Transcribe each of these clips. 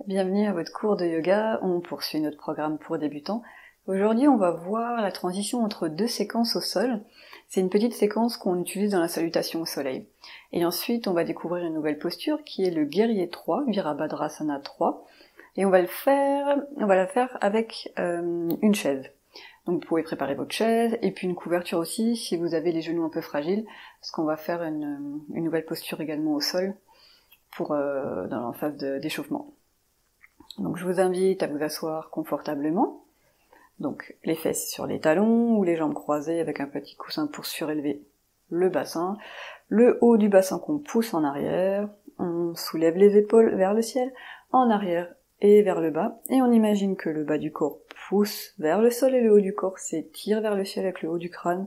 Bienvenue à votre cours de yoga, on poursuit notre programme pour débutants. Aujourd'hui on va voir la transition entre deux séquences au sol. C'est une petite séquence qu'on utilise dans la salutation au soleil. Et ensuite on va découvrir une nouvelle posture qui est le guerrier 3, Virabhadrasana 3. Et on va la faire avec une chaise. Donc vous pouvez préparer votre chaise et puis une couverture aussi si vous avez les genoux un peu fragiles, parce qu'on va faire une nouvelle posture également au sol dans la phase d'échauffement. Donc je vous invite à vous asseoir confortablement, donc les fesses sur les talons ou les jambes croisées avec un petit coussin pour surélever le bassin, le haut du bassin qu'on pousse en arrière, on soulève les épaules vers le ciel, en arrière et vers le bas, et on imagine que le bas du corps pousse vers le sol et le haut du corps s'étire vers le ciel avec le haut du crâne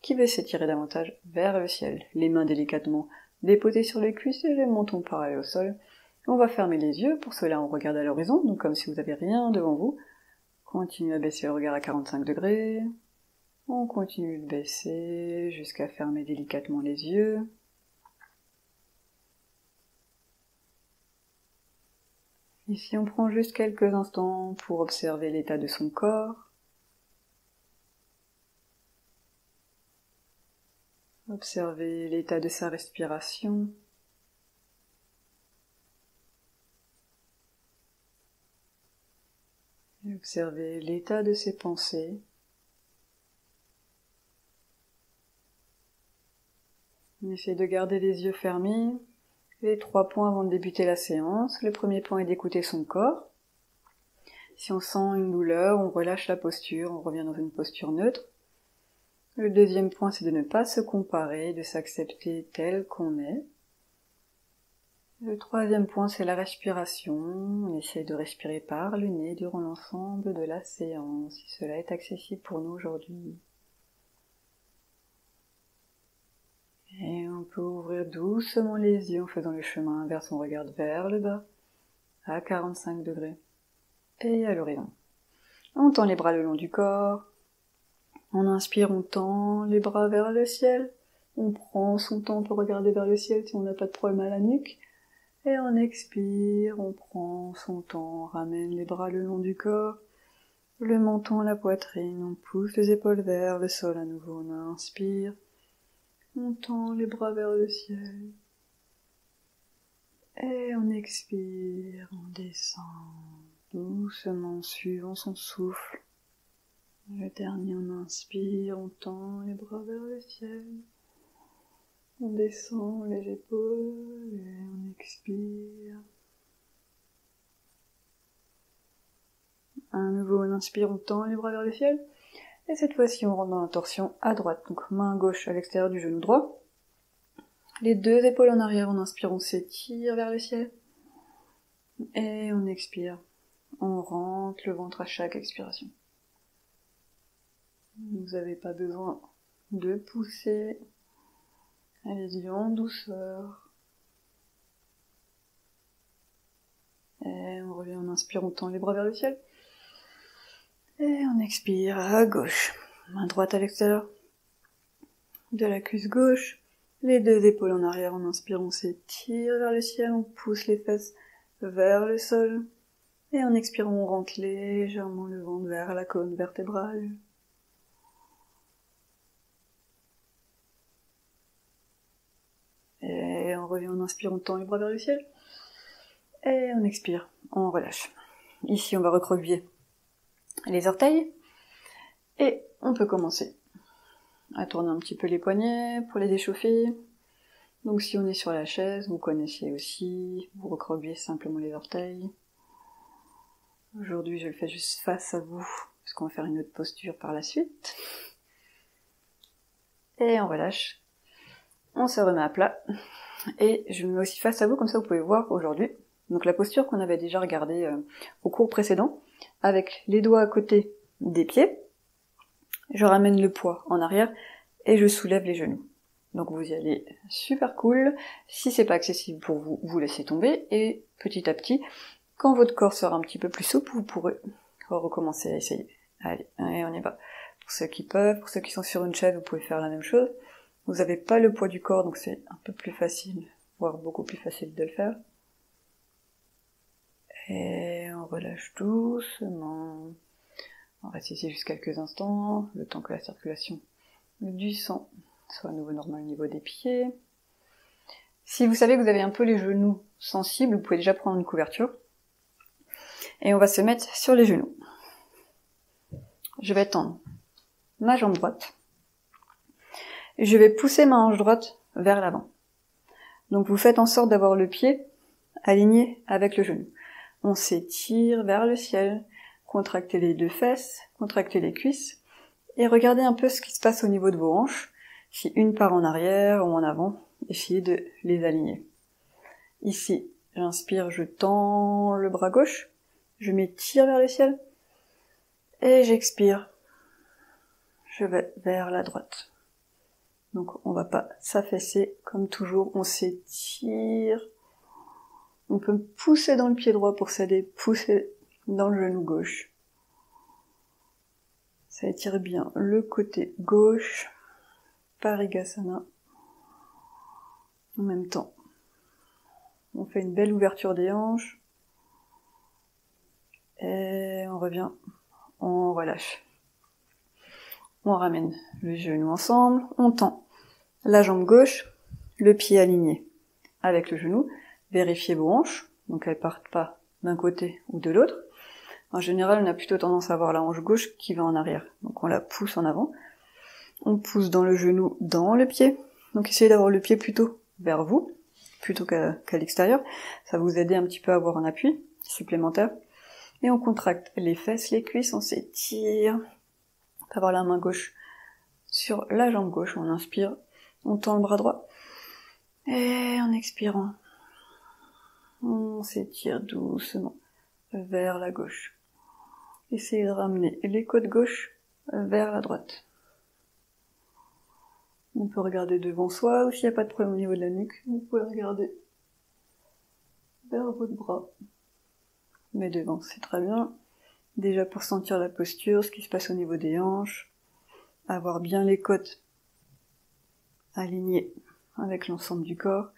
qui veut s'étirer davantage vers le ciel. Les mains délicatement déposées sur les cuisses et le menton parallèle au sol. On va fermer les yeux, pour cela on regarde à l'horizon, donc comme si vous n'avez rien devant vous. Continuez à baisser le regard à 45 degrés. On continue de baisser jusqu'à fermer délicatement les yeux. Ici on prend juste quelques instants pour observer l'état de son corps. Observez l'état de sa respiration. Et observez l'état de ses pensées. Essayez de garder les yeux fermés. Les 3 points avant de débuter la séance. Le premier point est d'écouter son corps. Si on sent une douleur, on relâche la posture, on revient dans une posture neutre. Le deuxième point, c'est de ne pas se comparer, de s'accepter tel qu'on est. Le troisième point, c'est la respiration. On essaie de respirer par le nez durant l'ensemble de la séance, si cela est accessible pour nous aujourd'hui. Et on peut ouvrir doucement les yeux en faisant le chemin inverse, on regarde vers le bas, à 45 degrés, et à l'horizon. On tend les bras le long du corps. On inspire, on tend les bras vers le ciel. On prend son temps pour regarder vers le ciel si on n'a pas de problème à la nuque. Et on expire, on prend son temps, on ramène les bras le long du corps, le menton, la poitrine, on pousse les épaules vers le sol à nouveau, on inspire, on tend les bras vers le ciel, et on expire, on descend doucement, suivant son souffle. Le dernier, on inspire, on tend les bras vers le ciel. On descend les épaules et on expire. À nouveau, on inspire, on tend les bras vers le ciel. Et cette fois-ci, on rentre dans la torsion à droite. Donc main gauche à l'extérieur du genou droit. Les 2 épaules en arrière, on inspire, on s'étire vers le ciel. Et on expire. On rentre le ventre à chaque expiration. Vous n'avez pas besoin de pousser. Allez-y en douceur. Et on revient, on inspire, on tend les bras vers le ciel. Et on expire à gauche. Main droite à l'extérieur de la cuisse gauche. Les 2 épaules en arrière, on inspire, on s'étire vers le ciel, on pousse les fesses vers le sol. Et en expirant, on rentre légèrement le ventre vers la colonne vertébrale. Et on revient, on inspire, on tend les bras vers le ciel. Et on expire, on relâche. Ici, on va recroqueviller les orteils. Et on peut commencer à tourner un petit peu les poignets pour les échauffer. Donc si on est sur la chaise, vous connaissez aussi, vous recroquevillez simplement les orteils. Aujourd'hui, je le fais juste face à vous, parce qu'on va faire une autre posture par la suite. Et on relâche. On se remet à plat. Et je me mets aussi face à vous, comme ça vous pouvez voir aujourd'hui. Donc la posture qu'on avait déjà regardée au cours précédent, avec les doigts à côté des pieds. Je ramène le poids en arrière et je soulève les genoux. Donc vous y allez super cool. Si c'est pas accessible pour vous, vous laissez tomber. Et petit à petit, quand votre corps sera un petit peu plus souple, vous pourrez recommencer à essayer. Allez, on y va. Pour ceux qui peuvent, pour ceux qui sont sur une chaise, vous pouvez faire la même chose. Vous n'avez pas le poids du corps, donc c'est un peu plus facile, voire beaucoup plus facile de le faire. Et on relâche doucement. On reste ici juste quelques instants, le temps que la circulation du sang soit à nouveau normal au niveau des pieds. Si vous savez que vous avez un peu les genoux sensibles, vous pouvez déjà prendre une couverture. Et on va se mettre sur les genoux. Je vais tendre ma jambe droite. Et je vais pousser ma hanche droite vers l'avant. Donc vous faites en sorte d'avoir le pied aligné avec le genou. On s'étire vers le ciel, contractez les deux fesses, contractez les cuisses, et regardez un peu ce qui se passe au niveau de vos hanches. Si une part en arrière ou en avant, essayez de les aligner. Ici, j'inspire, je tends le bras gauche, je m'étire vers le ciel, et j'expire, je vais vers la droite. Donc on va pas s'affaisser, comme toujours, on s'étire. On peut pousser dans le pied droit pour s'aider, pousser dans le genou gauche. Ça étire bien le côté gauche, Parigasana. En même temps, on fait une belle ouverture des hanches. Et on revient, on relâche. On ramène le genou ensemble, on tend la jambe gauche, le pied aligné avec le genou. Vérifiez vos hanches, donc elles partent pas d'un côté ou de l'autre. En général, on a plutôt tendance à avoir la hanche gauche qui va en arrière. Donc on la pousse en avant. On pousse dans le genou, dans le pied. Donc essayez d'avoir le pied plutôt vers vous, plutôt qu'à l'extérieur. Ça va vous aider un petit peu à avoir un appui supplémentaire. Et on contracte les fesses, les cuisses, on s'étire. On va avoir la main gauche sur la jambe gauche. On inspire, on tend le bras droit. Et en expirant, on s'étire doucement vers la gauche. Essayez de ramener les côtes gauche vers la droite. On peut regarder devant soi, ou s'il n'y a pas de problème au niveau de la nuque, vous pouvez regarder vers votre bras. Mais devant, c'est très bien. Déjà pour sentir la posture, ce qui se passe au niveau des hanches, avoir bien les côtes alignées avec l'ensemble du corps,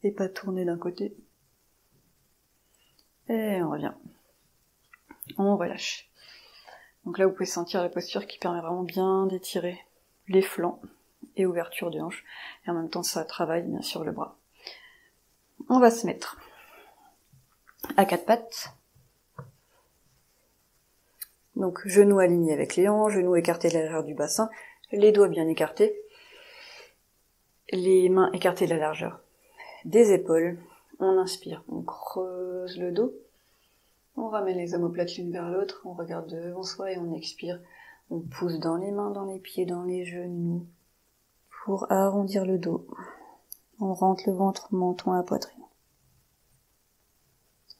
et pas tourner d'un côté. Et on revient. On relâche. Donc là, vous pouvez sentir la posture qui permet vraiment bien d'étirer les flancs et ouverture de hanche. Et en même temps, ça travaille bien sûr le bras. On va se mettre à quatre pattes. Donc genoux alignés avec les hanches, genoux écartés de la largeur du bassin, les doigts bien écartés, les mains écartées de la largeur des épaules. On inspire, on creuse le dos. On ramène les omoplates l'une vers l'autre, on regarde devant soi et on expire. On pousse dans les mains, dans les pieds, dans les genoux pour arrondir le dos. On rentre le ventre, menton à la poitrine.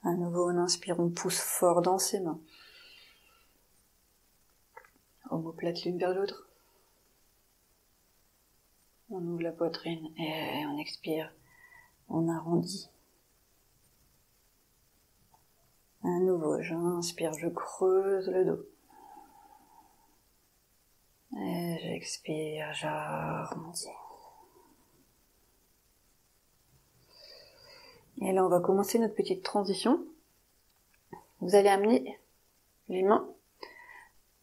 À nouveau, on inspire, on pousse fort dans ses mains. Omoplate l'une vers l'autre. On ouvre la poitrine et on expire. On arrondit. À nouveau, j'inspire, je creuse le dos. Et j'expire, j'arrondis. Et là, on va commencer notre petite transition. Vous allez amener les mains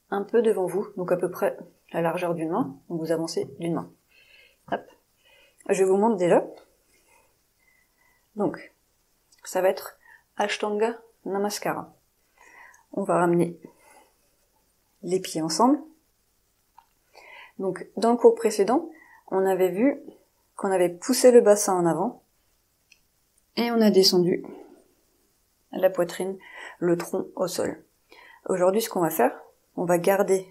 un peu devant vous, donc à peu près la largeur d'une main. Donc vous avancez d'une main. Hop. Je vous montre déjà. Donc, ça va être Ashtanga Namaskara. On va ramener les pieds ensemble. Donc, dans le cours précédent, on avait vu qu'on avait poussé le bassin en avant et on a descendu la poitrine, le tronc au sol. Aujourd'hui, ce qu'on va faire, on va garder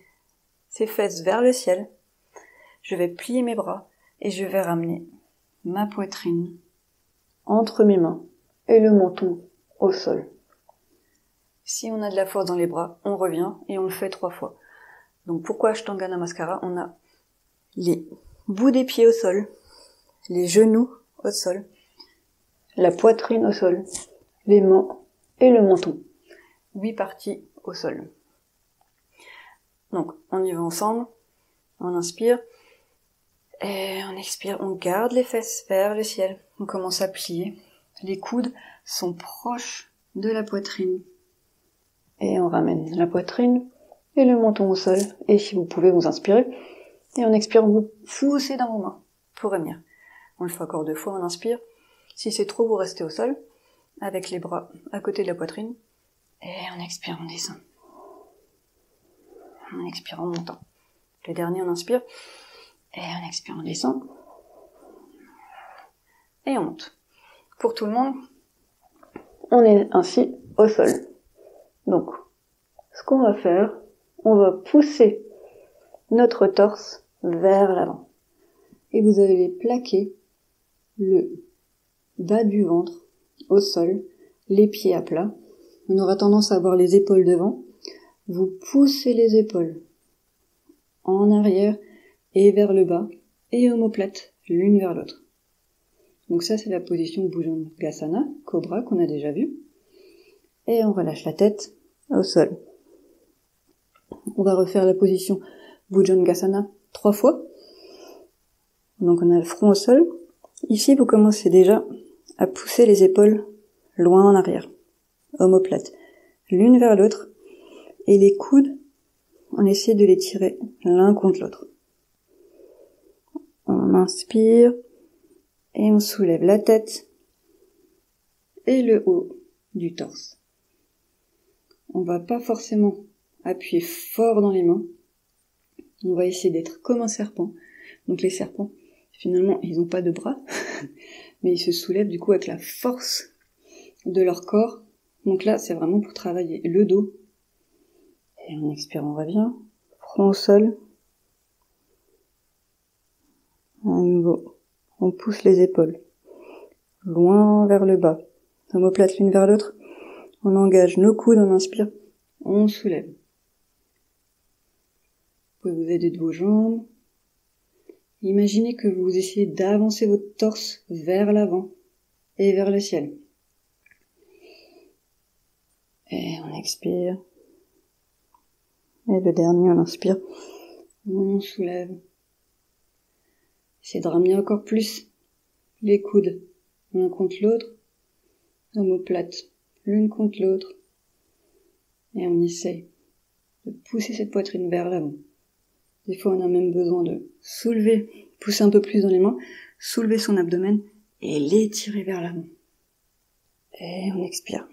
ses fesses vers le ciel. Je vais plier mes bras et je vais ramener ma poitrine entre mes mains et le menton au sol. Si on a de la force dans les bras, on revient et on le fait 3 fois. Donc pourquoi Ashtanga Namaskara? On a les bouts des pieds au sol, les genoux au sol, la poitrine au sol, les mains et le menton. 8 parties au sol. Donc on y va ensemble, on inspire et on expire, on garde les fesses vers le ciel. On commence à plier. Les coudes sont proches de la poitrine. Et on ramène la poitrine et le menton au sol. Et si vous pouvez, vous inspirez. Et en expirant, vous poussez dans vos mains pour revenir. On le fait encore 2 fois, on inspire. Si c'est trop, vous restez au sol, avec les bras à côté de la poitrine. Et en expirant, on descend. En expirant, on monte. Le dernier, on inspire. Et en expirant, on descend. Et on monte. Pour tout le monde, on est ainsi au sol. Donc, ce qu'on va faire, on va pousser notre torse vers l'avant. Et vous allez plaquer le bas du ventre au sol, les pieds à plat. On aura tendance à avoir les épaules devant. Vous poussez les épaules en arrière et vers le bas et omoplate l'une vers l'autre. Donc ça, c'est la position Bhujangasana, Cobra, qu'on a déjà vu. Et on relâche la tête au sol. On va refaire la position Bhujangasana 3 fois. Donc on a le front au sol. Ici, vous commencez déjà à pousser les épaules loin en arrière. Omoplate, l'une vers l'autre. Et les coudes, on essaie de les tirer l'un contre l'autre. On inspire et on soulève la tête et le haut du torse. On va pas forcément appuyer fort dans les mains. On va essayer d'être comme un serpent. Donc les serpents, finalement, ils n'ont pas de bras, mais ils se soulèvent du coup avec la force de leur corps. Donc là, c'est vraiment pour travailler le dos. Et en expirant, on revient. Front au sol. À nouveau, on pousse les épaules loin vers le bas. Omoplate l'une vers l'autre. On engage nos coudes, on inspire, on soulève. Vous pouvez vous aider de vos jambes. Imaginez que vous essayez d'avancer votre torse vers l'avant et vers le ciel. Et on expire. Et le dernier, on inspire. On soulève. Essayez de ramener encore plus les coudes l'un contre l'autre. Omoplate l'une contre l'autre. Et on essaye de pousser cette poitrine vers l'avant. Des fois, on a même besoin de soulever, pousser un peu plus dans les mains, soulever son abdomen et l'étirer vers l'avant. Et on expire.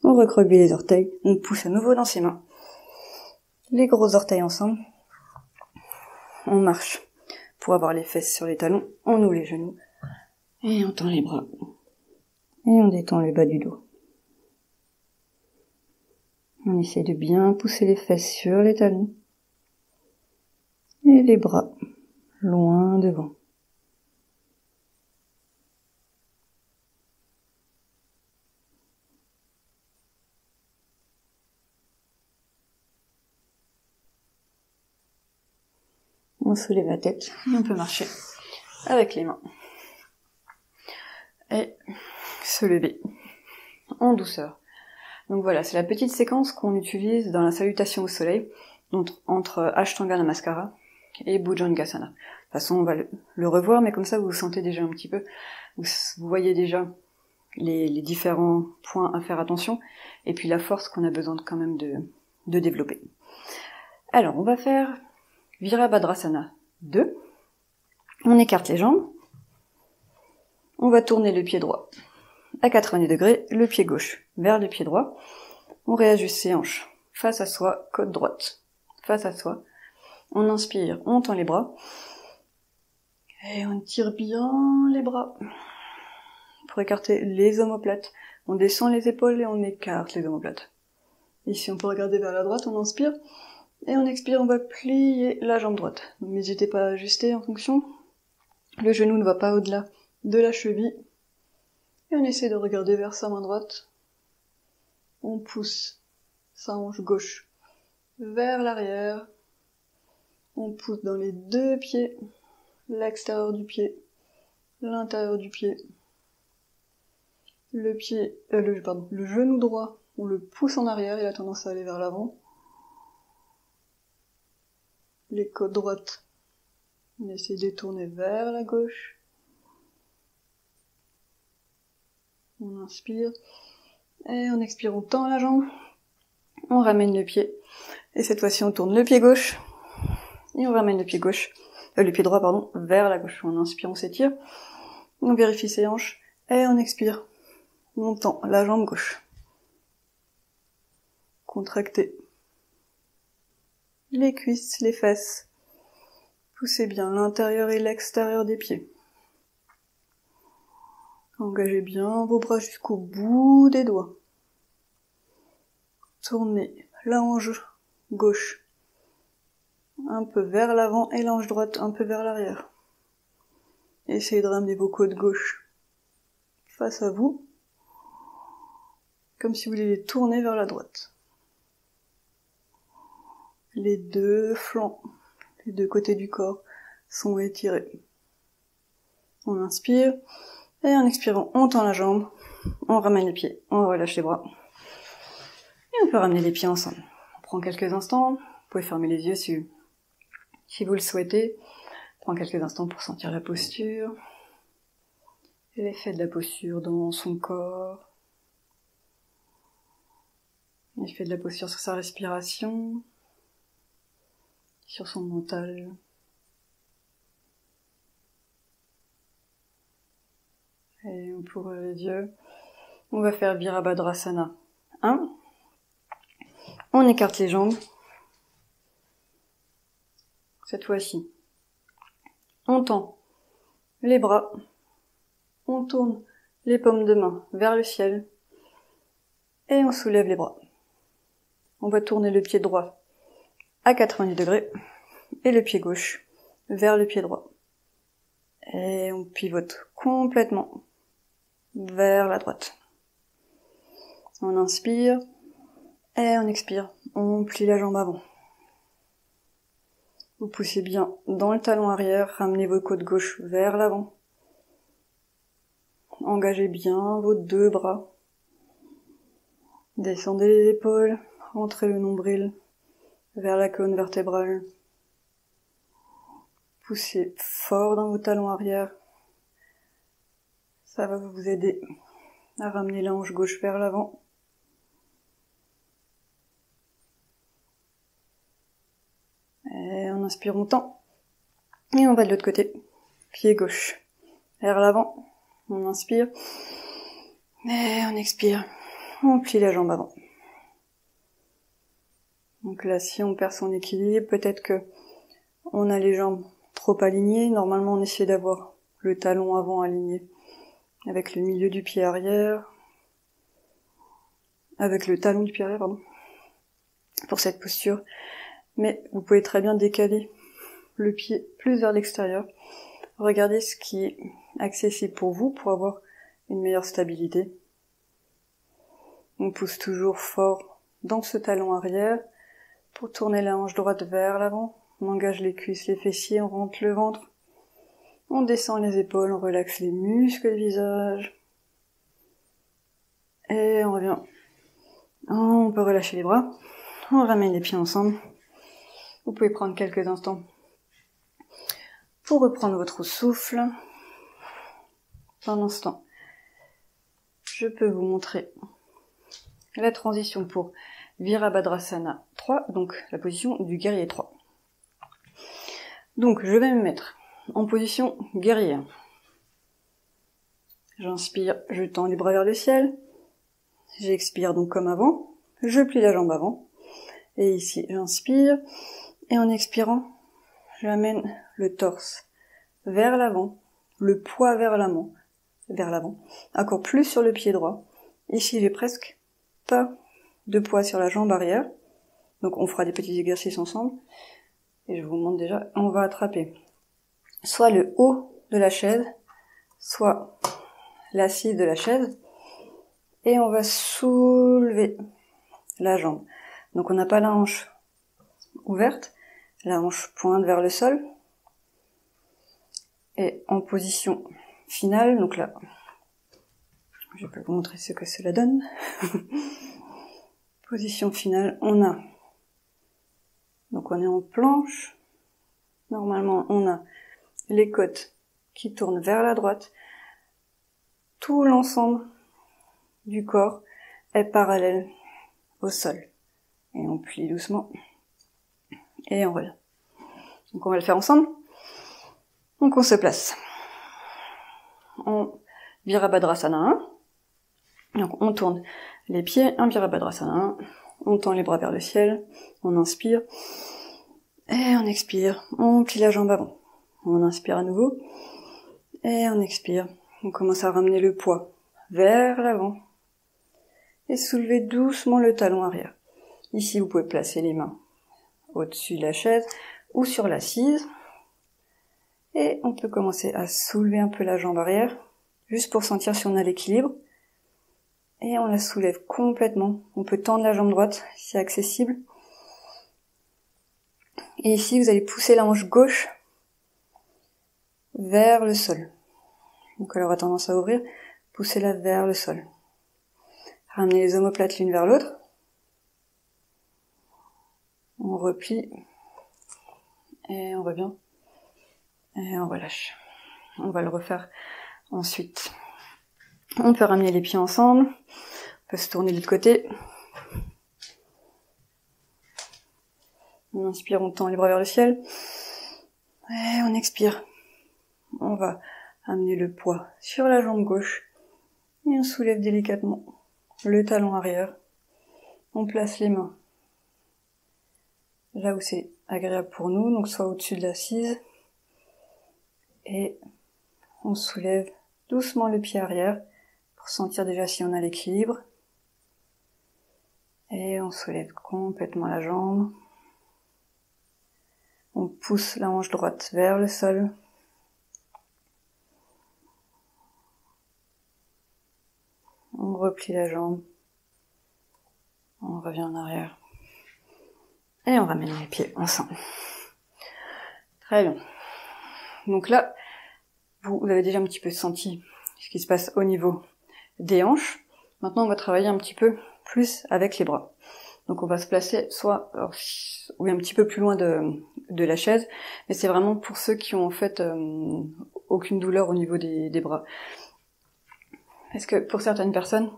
On recroqueville les orteils, on pousse à nouveau dans ses mains. Les gros orteils ensemble. On marche pour avoir les fesses sur les talons, on ouvre les genoux et on tend les bras. Et on détend le bas du dos. On essaie de bien pousser les fesses sur les talons et les bras loin devant. On soulève la tête et on peut marcher avec les mains. Et se lever en douceur. Donc voilà, c'est la petite séquence qu'on utilise dans la salutation au soleil, entre Ashtanga Namaskara et Bhujangasana. De toute façon, on va le revoir, mais comme ça, vous vous sentez déjà un petit peu, vous voyez déjà les différents points à faire attention, et puis la force qu'on a besoin quand même de développer. Alors, on va faire Virabhadrasana 2. On écarte les jambes. On va tourner le pied droit à 90 degrés, le pied gauche vers le pied droit. On réajuste ses hanches face à soi, côte droite face à soi. On inspire, on tend les bras. Et on tire bien les bras pour écarter les omoplates. On descend les épaules et on écarte les omoplates. Ici, on peut regarder vers la droite, on inspire. Et on expire, on va plier la jambe droite. Donc n'hésitez pas à ajuster en fonction. Le genou ne va pas au-delà de la cheville. Et on essaie de regarder vers sa main droite. On pousse sa hanche gauche vers l'arrière. On pousse dans les 2 pieds, l'extérieur du pied, l'intérieur du pied. Le genou droit, on le pousse en arrière, il a tendance à aller vers l'avant. Les côtes droites, on essaie de tourner vers la gauche. On inspire. Et en expirant, on tend la jambe. On ramène le pied. Et cette fois-ci, on tourne le pied gauche. Et on ramène le pied droit, pardon, vers la gauche. En inspirant, on s'étire. On vérifie ses hanches. Et on expire. On tend la jambe gauche. Contractez les cuisses, les fesses. Poussez bien l'intérieur et l'extérieur des pieds. Engagez bien vos bras jusqu'au bout des doigts. Tournez la hanche gauche un peu vers l'avant et la hanche droite un peu vers l'arrière. Essayez de ramener vos côtes gauche face à vous, comme si vous vouliez les tourner vers la droite. Les deux flancs, les deux côtés du corps sont étirés. On inspire, et en expirant, on tend la jambe, on ramène les pieds, on relâche les bras. Et on peut ramener les pieds ensemble. On prend quelques instants, vous pouvez fermer les yeux si vous le souhaitez. On prend quelques instants pour sentir la posture, l'effet de la posture dans son corps, l'effet de la posture sur sa respiration, sur son mental. Et on peut ouvrir les yeux. On va faire Virabhadrasana 1. On écarte les jambes. Cette fois-ci, on tend les bras. On tourne les paumes de main vers le ciel. Et on soulève les bras. On va tourner le pied droit à 90 degrés et le pied gauche vers le pied droit. Et on pivote complètement vers la droite. On inspire et on expire. On plie la jambe avant. Vous poussez bien dans le talon arrière, ramenez vos côtes gauche vers l'avant. Engagez bien vos deux bras. Descendez les épaules, rentrez le nombril vers la colonne vertébrale. Poussez fort dans vos talons arrière. Ça va vous aider à ramener la hanche gauche vers l'avant. Et on inspire, on tend. Et on va de l'autre côté. Pied gauche vers l'avant. On inspire. Et on expire. On plie la jambe avant. Donc là, si on perd son équilibre, peut-être que on a les jambes trop alignées. Normalement, on essaie d'avoir le talon avant aligné avec le milieu du pied arrière. Avec le talon du pied arrière, pardon. Pour cette posture. Mais vous pouvez très bien décaler le pied plus vers l'extérieur. Regardez ce qui est accessible pour vous pour avoir une meilleure stabilité. On pousse toujours fort dans ce talon arrière pour tourner la hanche droite vers l'avant. On engage les cuisses, les fessiers, on rentre le ventre. On descend les épaules, on relaxe les muscles du visage. Et on revient. On peut relâcher les bras. On ramène les pieds ensemble. Vous pouvez prendre quelques instants pour reprendre votre souffle. Pendant ce temps, je peux vous montrer la transition pour Virabhadrasana 3, donc la position du guerrier 3. Donc je vais me mettre en position guerrier. J'inspire, je tends les bras vers le ciel. J'expire donc comme avant. Je plie la jambe avant. Et ici, j'inspire. Et en expirant, j'amène le torse vers l'avant, le poids vers l'avant, encore plus sur le pied droit. Ici, j'ai presque pas de poids sur la jambe arrière. Donc on fera des petits exercices ensemble. Et je vous montre déjà, on va attraper soit le haut de la chaise, soit l'assise de la chaise. Et on va soulever la jambe. Donc on n'a pas la hanche ouverte, la hanche pointe vers le sol. Et en position finale, donc là, je peux vous montrer ce que cela donne. Position finale, donc on est en planche. Normalement, on a les côtes qui tournent vers la droite. Tout l'ensemble du corps est parallèle au sol. Et on plie doucement. Et on revient. Donc on va le faire ensemble. Donc on se place. On Virabhadrasana 1. Donc on tourne les pieds, un Virabhadrasana 1. On tend les bras vers le ciel. On inspire. Et on expire. On plie la jambe avant. On inspire à nouveau. Et on expire. On commence à ramener le poids vers l'avant. Et soulever doucement le talon arrière. Ici, vous pouvez placer les mains au-dessus de la chaise ou sur l'assise. Et on peut commencer à soulever un peu la jambe arrière, juste pour sentir si on a l'équilibre. Et on la soulève complètement. On peut tendre la jambe droite si accessible. Et ici, vous allez pousser la hanche gauche vers le sol. Donc elle aura tendance à ouvrir, poussez-la vers le sol. Ramenez les omoplates l'une vers l'autre. On replie. Et on revient. Et on relâche. On va le refaire ensuite. On peut ramener les pieds ensemble. On peut se tourner de l'autre côté. On inspire, on tend les bras vers le ciel. Et on expire. On va amener le poids sur la jambe gauche. Et on soulève délicatement le talon arrière. On place les mains là où c'est agréable pour nous, donc soit au-dessus de l'assise. Et on soulève doucement le pied arrière pour sentir déjà si on a l'équilibre. Et on soulève complètement la jambe. On pousse la hanche droite vers le sol. On replie la jambe. On revient en arrière. Et on ramène les pieds ensemble. Très bien. Donc là, vous avez déjà un petit peu senti ce qui se passe au niveau des hanches. Maintenant, on va travailler un petit peu plus avec les bras. Donc on va se placer soit un petit peu plus loin de la chaise, mais c'est vraiment pour ceux qui ont en fait aucune douleur au niveau des bras. Est-ce que pour certaines personnes,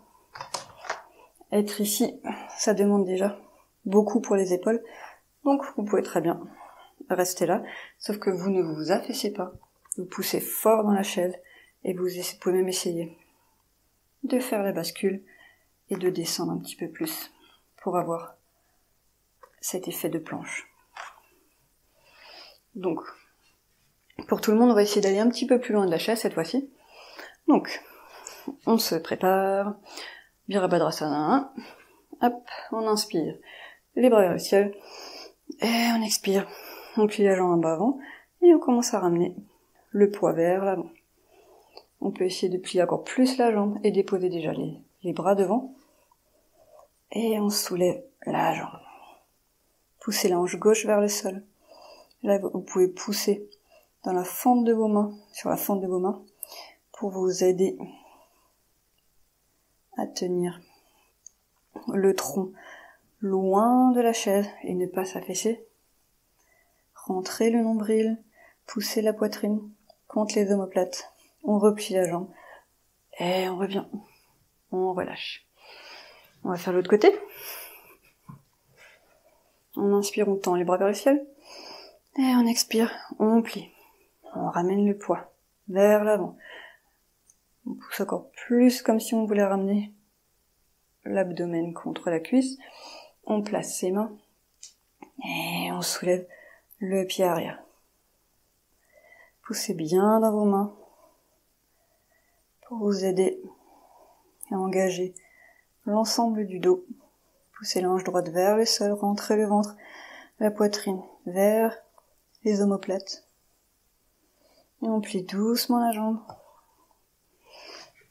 être ici, ça demande déjà beaucoup pour les épaules, donc vous pouvez très bien rester là, sauf que vous ne vous affaissez pas, vous poussez fort dans la chaise, et vous pouvez même essayer de faire la bascule et de descendre un petit peu plus pour avoir cet effet de planche. Donc, pour tout le monde, on va essayer d'aller un petit peu plus loin de la chaise cette fois-ci. Donc, on se prépare, Virabhadrasana 1, hop, on inspire, les bras vers le ciel, et on expire, on plie la jambe en bas avant, et on commence à ramener le poids vers l'avant. On peut essayer de plier encore plus la jambe et déposer déjà les bras devant, et on soulève la jambe. Poussez la hanche gauche vers le sol. Là, vous pouvez pousser dans la fente de vos mains, sur la fente de vos mains, pour vous aider à tenir le tronc loin de la chaise et ne pas s'affaisser. Rentrez le nombril, poussez la poitrine contre les omoplates. On replie la jambe et on revient. On relâche. On va faire l'autre côté. On inspire, on tend les bras vers le ciel. Et on expire, on plie. On ramène le poids vers l'avant. On pousse encore plus comme si on voulait ramener l'abdomen contre la cuisse. On place ses mains et on soulève le pied arrière. Poussez bien dans vos mains pour vous aider à engager l'ensemble du dos. Poussez la hanche droite vers le sol, rentrez le ventre, la poitrine vers les omoplates. Et on plie doucement la jambe.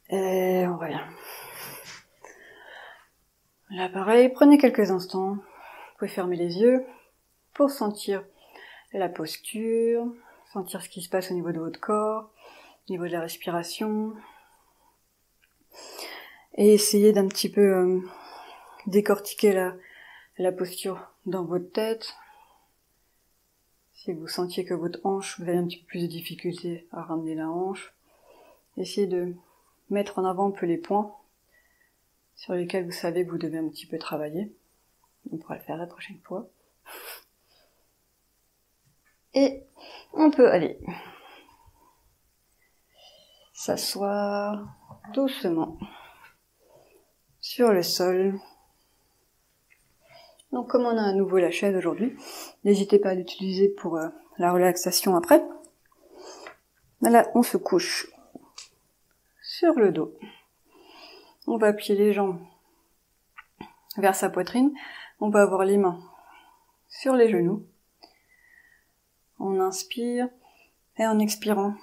Et on revient. Là pareil, prenez quelques instants. Vous pouvez fermer les yeux pour sentir la posture, sentir ce qui se passe au niveau de votre corps, au niveau de la respiration. Et essayez d'un petit peu décortiquer la posture dans votre tête. Si vous sentiez que votre hanche, vous avez un petit peu plus de difficulté à ramener la hanche, essayez de mettre en avant un peu les points sur lesquels vous savez que vous devez un petit peu travailler. On pourra le faire la prochaine fois. Et on peut aller s'asseoir doucement sur le sol. Donc comme on a à nouveau la chaise aujourd'hui, n'hésitez pas à l'utiliser pour la relaxation après. Là, on se couche sur le dos. On va plier les jambes vers sa poitrine. On va avoir les mains sur les genoux. On inspire et en expirant,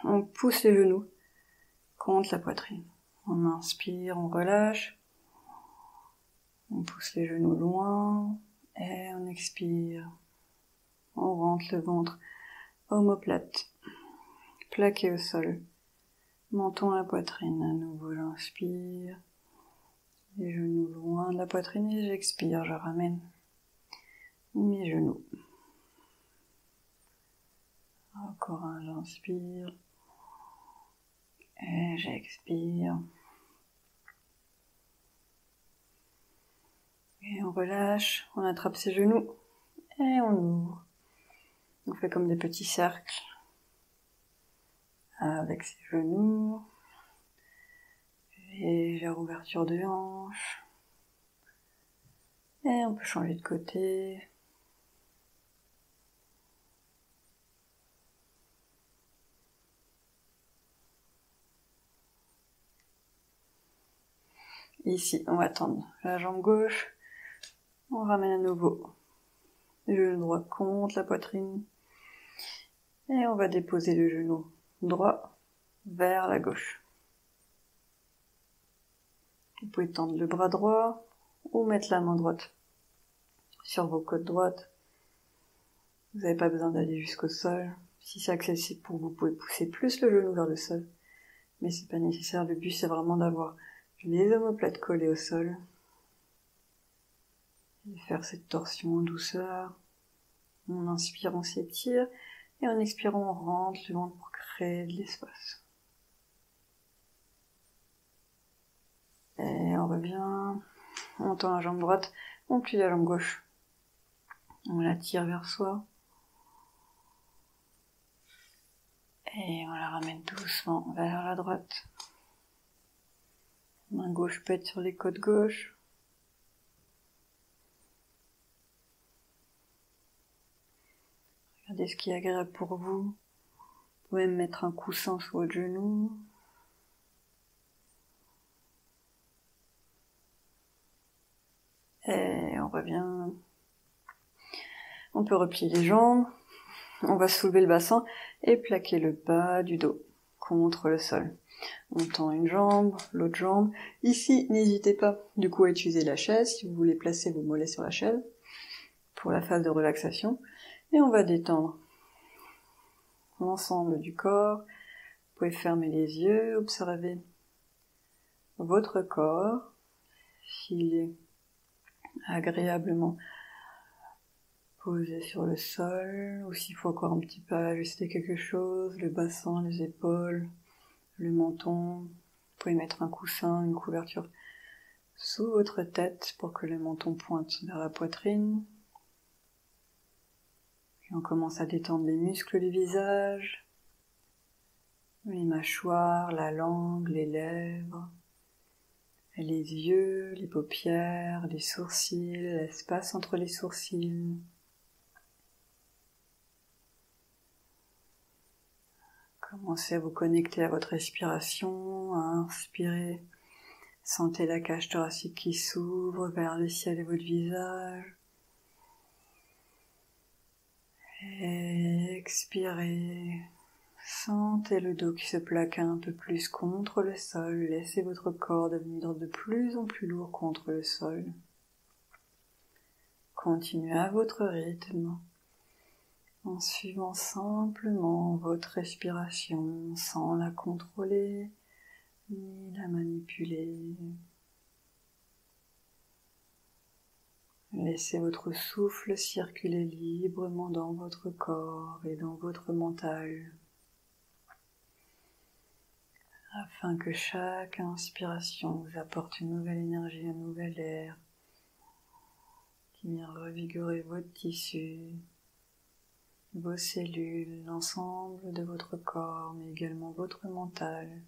on pousse les genoux contre la poitrine. On inspire, on relâche. On pousse les genoux loin et on expire. On rentre le ventre omoplate, plaqué au sol. Menton à la poitrine. À nouveau, j'inspire. Les genoux loin de la poitrine et j'expire. Je ramène mes genoux. Encore un, j'inspire. Et j'expire. Et on relâche, on attrape ses genoux et on ouvre. On fait comme des petits cercles avec ses genoux. Légère ouverture de hanche. Et on peut changer de côté. Ici, on va tendre la jambe gauche. On ramène à nouveau le genou droit contre la poitrine. Et on va déposer le genou droit vers la gauche. Vous pouvez tendre le bras droit ou mettre la main droite sur vos côtes droites. Vous n'avez pas besoin d'aller jusqu'au sol. Si c'est accessible pour vous, vous pouvez pousser plus le genou vers le sol. Mais c'est pas nécessaire. Le but, c'est vraiment d'avoir les omoplates collées au sol. Et faire cette torsion en douceur. En inspirant, on s'étire. Et en expirant, on rentre le ventre pour créer de l'espace. Et on revient. On tend la jambe droite. On plie la jambe gauche. On la tire vers soi. Et on la ramène doucement vers la droite. Main gauche pète sur les côtes gauche. Regardez ce qui est agréable pour vous. Vous pouvez même mettre un coussin sous votre genou. Et on revient. On peut replier les jambes. On va soulever le bassin et plaquer le bas du dos contre le sol. On tend une jambe, l'autre jambe. Ici, n'hésitez pas du coup à utiliser la chaise si vous voulez placer vos mollets sur la chaise pour la phase de relaxation. Et on va détendre l'ensemble du corps. Vous pouvez fermer les yeux, observer votre corps, s'il est agréablement posé sur le sol, ou s'il faut encore un petit peu ajuster quelque chose, le bassin, les épaules, le menton. Vous pouvez mettre un coussin, une couverture sous votre tête pour que le menton pointe vers la poitrine. Puis on commence à détendre les muscles du visage, les mâchoires, la langue, les lèvres, les yeux, les paupières, les sourcils, l'espace entre les sourcils. Commencez à vous connecter à votre respiration, à inspirer. Sentez la cage thoracique qui s'ouvre vers le ciel et votre visage. Et expirez. Sentez le dos qui se plaque un peu plus contre le sol. Laissez votre corps devenir de plus en plus lourd contre le sol. Continuez à votre rythme, en suivant simplement votre respiration, sans la contrôler, ni la manipuler. Laissez votre souffle circuler librement dans votre corps et dans votre mental. afin que chaque inspiration vous apporte une nouvelle énergie, un nouvel air qui vient revigorer votre tissu, vos cellules, l'ensemble de votre corps, mais également votre mental.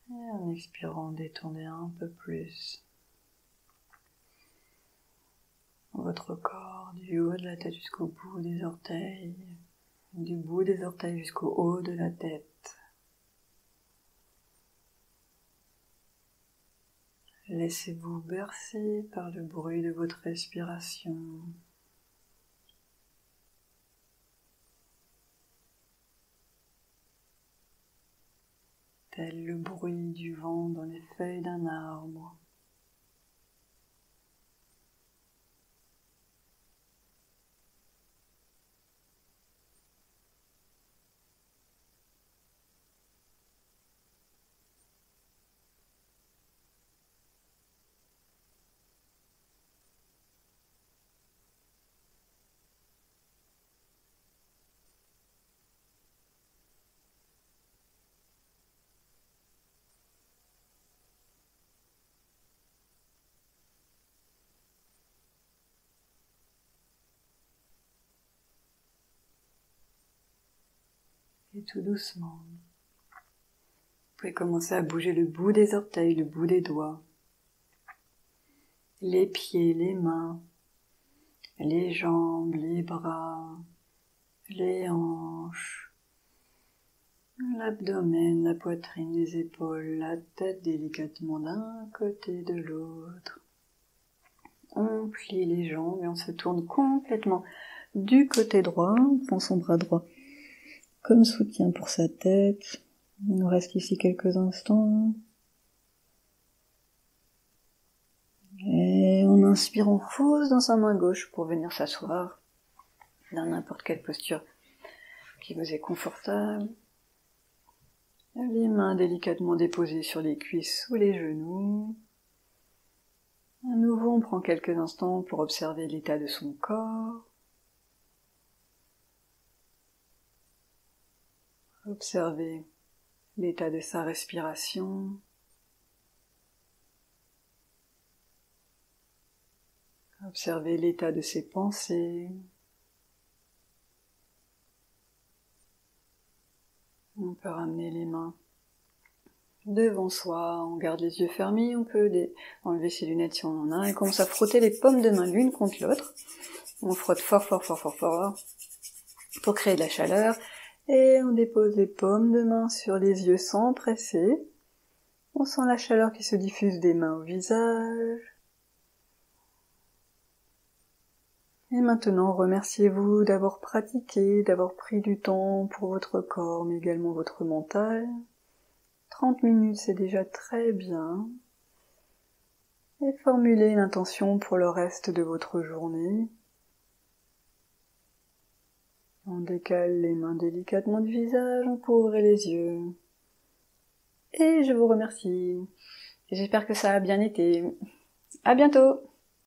Et en expirant, détendez un peu plus votre corps, du haut de la tête jusqu'au bout des orteils, du bout des orteils jusqu'au haut de la tête. Laissez-vous bercer par le bruit de votre respiration. Tel le bruit du vent dans les feuilles d'un arbre. Et tout doucement, vous pouvez commencer à bouger le bout des orteils, le bout des doigts, les pieds, les mains, les jambes, les bras, les hanches, l'abdomen, la poitrine, les épaules, la tête délicatement d'un côté de l'autre. On plie les jambes et on se tourne complètement du côté droit, on prend son bras droit comme soutien pour sa tête. Il nous reste ici quelques instants. Et on inspire, on pose dans sa main gauche pour venir s'asseoir dans n'importe quelle posture qui vous est confortable. Les mains délicatement déposées sur les cuisses ou les genoux. À nouveau, on prend quelques instants pour observer l'état de son corps. Observez l'état de sa respiration. Observez l'état de ses pensées. On peut ramener les mains devant soi, on garde les yeux fermés, on peut enlever ses lunettes si on en a, et commence à frotter les paumes de main l'une contre l'autre. On frotte fort, fort, fort, fort, fort, pour créer de la chaleur. Et on dépose les paumes de main sur les yeux sans presser. On sent la chaleur qui se diffuse des mains au visage. Et maintenant, remerciez-vous d'avoir pratiqué, d'avoir pris du temps pour votre corps, mais également votre mental. 30 minutes, c'est déjà très bien. Et formulez l'intention pour le reste de votre journée. On décale les mains délicatement du visage, on peut ouvrir les yeux. Et je vous remercie. J'espère que ça a bien été. À bientôt!